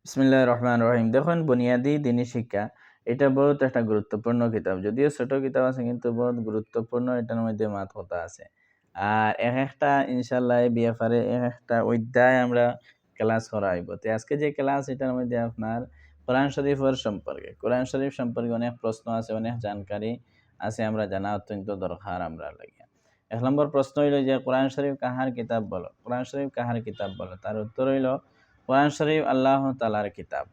বিসমিল্লাহির রহমানির রহিম। দেখুন, বুনিয়াদি দিনী শিক্ষা এটা বহুত একটা গুরুত্বপূর্ণ কিতাব। যদিও ছোট কিতাব আছে কিন্তু বহুত গুরুত্বপূর্ণ, এটার মধ্যে মাত কথা আছে। আর একটা ইনশাআল্লাহ এই ব্যাপারে একটা অধ্যায় আমরা ক্লাস করাইব। তো আজকে যে ক্লাস এটার মধ্যে আপনার কোরআন শরীফের সম্পর্কে, কোরআন শরীফ সম্পর্কে অনেক প্রশ্ন আছে, অনেক জানকারি আছে, আমরা জানা অত্যন্ত দরকার আমরা লাগে। ১ নম্বর প্রশ্ন হইল যে কোরআন শরীফ কাহার কিতাব বলো? কোরআন শরীফ কাহার কিতাব বলো? তার উত্তর হইল কোরআন শরীফ আল্লাহ তাআলার কিতাব।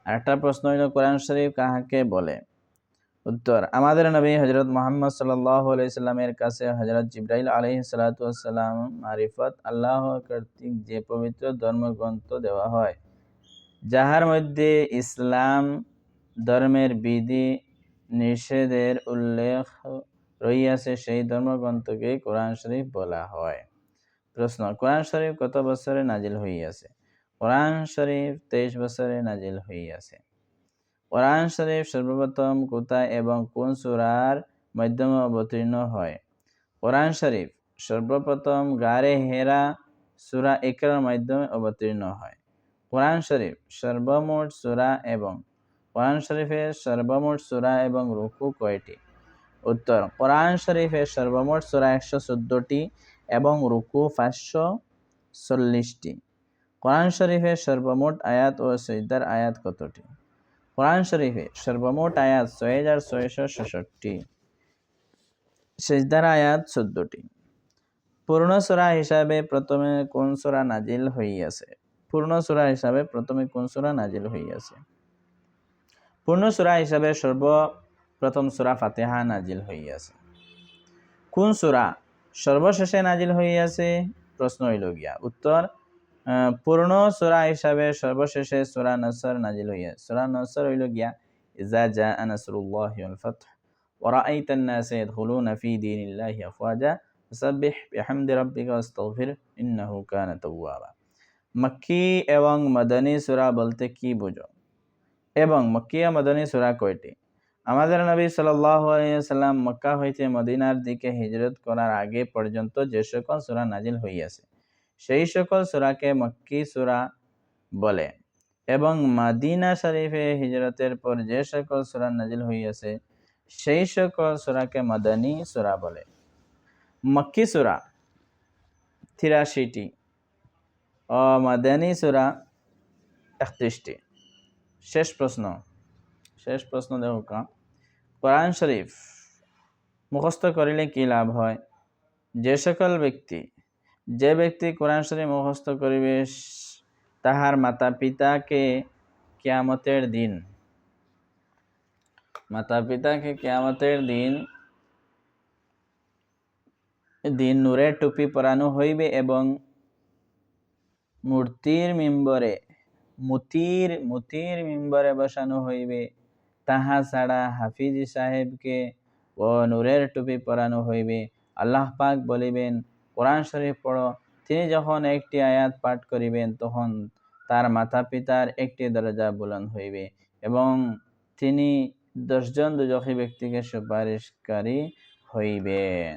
আরেকটা প্রশ্ন হইল কোরআন শরীফ কাহাকে বলে? উত্তর, আমাদের নবী হযরত মুহাম্মদ সাল্লাল্লাহু আলাইহি সাল্লামের কাছে হযরত জিবরাইল আলাইহিস সালাতু ওয়াস সালাম মারিফত আল্লাহ কর্তৃক যে পবিত্র ধর্মগ্রন্থ দেওয়া হয়, যাহার মধ্যে ইসলাম ধর্মের বিধি নিষেধের উল্লেখ রহিয়াছে, সেই ধর্মগ্রন্থকে কোরআন শরীফ বলা হয়। প্রশ্ন, কোরআন শরীফ কত বছরে নাজিল হইয়াছে? কোরআন শরীফ 23 বছরে নাজিল হইয়াছে। কোরআন শরীফ সর্বপ্রথম কোথায় এবং কোন সূরার মাধ্যমে অবতীর্ণ হয়? কোরআন শরীফ সর্বপ্রথম গারে হেরা সূরা ইকরার মাধ্যমে অবতীর্ণ হয়। কোরআন শরীফ সর্বমোট সূরা এবং কোরআন শরীফের সর্বমোট সূরা এবং রুকু কয়টি? উত্তর, কোরআন শরীফের সর্বমোট সূরা 114টি এবং রুকু 540টি। কোরআন শরীফের সর্বমোট আয়াত ও সিজদার আয়াত কতটি? কোরআন শরীফে সর্বমোট আয়াত 6666টি, সিজদার আয়াত 14টি। পূর্ণ সূরা হিসাবে প্রথমে কোন সূরা নাজিল হইয়াছে? পূর্ণ সূরা হিসাবে প্রথমে কোন সূরা নাজিল হইয়াছে? পূর্ণ সূরা হিসাবে সর্বপ্রথম সূরা ফাতিহা নাজিল হইয়াছে। কোন সূরা সর্বশেষে নাজিল হইয়াছে? প্রশ্ন হইল গিয়া। উত্তর, পূর্ণ সূরা হিসাবে সর্বশেষে সূরা নসর নাজিল হইয়াছে। সূরা নসর হইল গিয়া ইযা জাআ নাসরুল্লাহি ওয়াল ফাতহ ওয়া রাআইতান নাসা ইয়াদখুলুনা ফি দীনিল্লাহি আফওয়াজা ফাসাব্বিহ বিহামদি রাব্বিকা ওয়াস্তাগফির ইন্নাহু কানা তাওয়াবা। মক্কি এবং মদনী সূরা বলতে কি বুঝো? এবং মক্কি ও মদনী সূরা কয়টি? আমাদের নবী সাল্লাল্লাহু আলাইহি ওয়াসাল্লাম মক্কা হইতে মদিনার দিকে হিজরত করার আগে পর্যন্ত যে সকল সূরা নাজিল হইয়াছে, সেই সকল সূরাকে মক্কি সূরা বলে, এবং মদিনা শরীফে হিজরতের পর যে সকল সূরা নাজিল হইয়াছে, সেই সকল সূরাকে মদনী সূরা বলে। মক্কি সূরা 83টি ও মদনী সূরা 31টি। শেষ প্রশ্ন দেখো কা, কোরআন শরীফ মুখস্থ করিলে কি লাভ হয়? যে ব্যক্তি কোরআন শরীফ মুখস্থ করিবে, তাহার মাতা পিতাকে কিয়ামতের দিন নূরের টুপি পরানো হইবে এবং মুতির মিম্বরে বসানো হইবে। তাহা ছাড়া হাফিজ সাহেবকে ও নূরের টুপি পরানো হইবে। আল্লাহ পাক বলিবেন, কোরআন শরীফ পড়ো। তিনি যখন একটি আয়াত পাঠ করিবেন, তখন তার মাতা পিতার একটি দরজা বুলন্দ হইবে এবং তিনি 10 জন দুজখী ব্যক্তিকে সুপারিশকারী হইবেন।